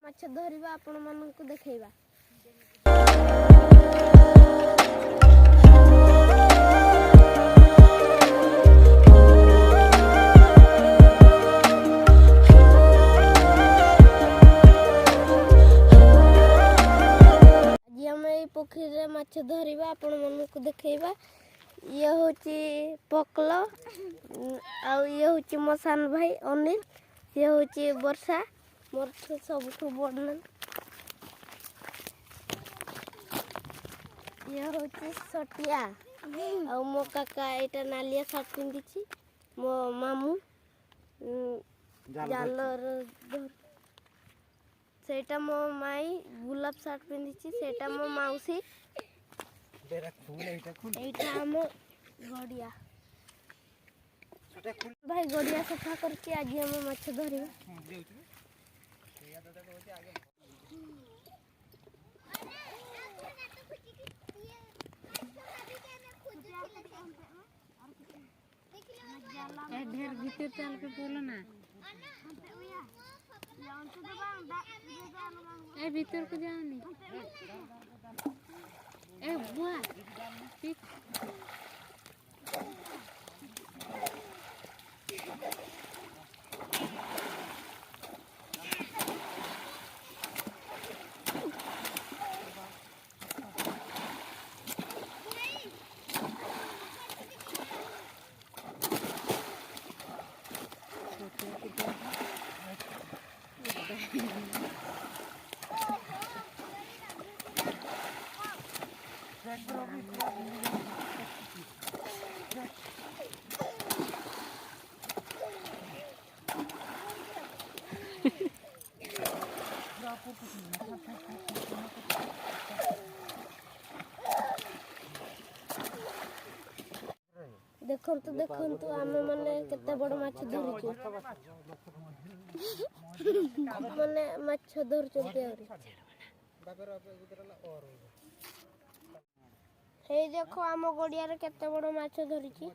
ମାଛ ଧରିବା ଆପଣମାନଙ୍କୁ ଦେଖେଇବା। ଆଜି ଆମେ ଏଇ ପୋଖରୀରେ ମାଛ ଧରିବା ଆପଣମାନଙ୍କୁ ଦେଖେଇବା। ଇଏ ହେଉଛି ପକଲ ଆଉ ଇଏ ହେଉଛି ମୋ ସାନ ଭାଇ ଅନିଲ, ଇଏ ହେଉଛି ବର୍ଷା ମୋର ସବୁଠୁ ବଡ଼ ନା। ଇଏ ହେଉଛି ସଟିଆ ଆଉ ମୋ କାକା ଏଇଟା ନାଲିଆ ସାର୍ଟ ପିନ୍ଧିଛି। ମୋ ମାମୁଁ ଜାଲର ସେଇଟା ମୋ ମାଇଁ ଗୁଲାପ ସାର୍ଟ ପିନ୍ଧିଛି, ସେଇଟା ମୋ ମାଉସୀ। এইটা ଆମ ଗଡ଼ିଆ। ଭାଇ ଗଡ଼ିଆ ସଫା କରିକି ଆଜି ଆମେ ମାଛ ଧରିବା। ढेर भीतर चल के बोलो ना, ए भीतर को जाओ ए बुआ ଦେଖନ୍ତୁ ଦେଖନ୍ତୁ ଆମେ ମାନେ କେତେ ବଡ଼ ମାଛ ଧରୁଛୁ। ମାନେ ମାଛ ଧରୁଛନ୍ତି ଆହୁରି। ହେଇ ଦେଖ ଆମ ଗଡ଼ିଆରେ କେତେ ବଡ଼ ମାଛ ଧରିଛି।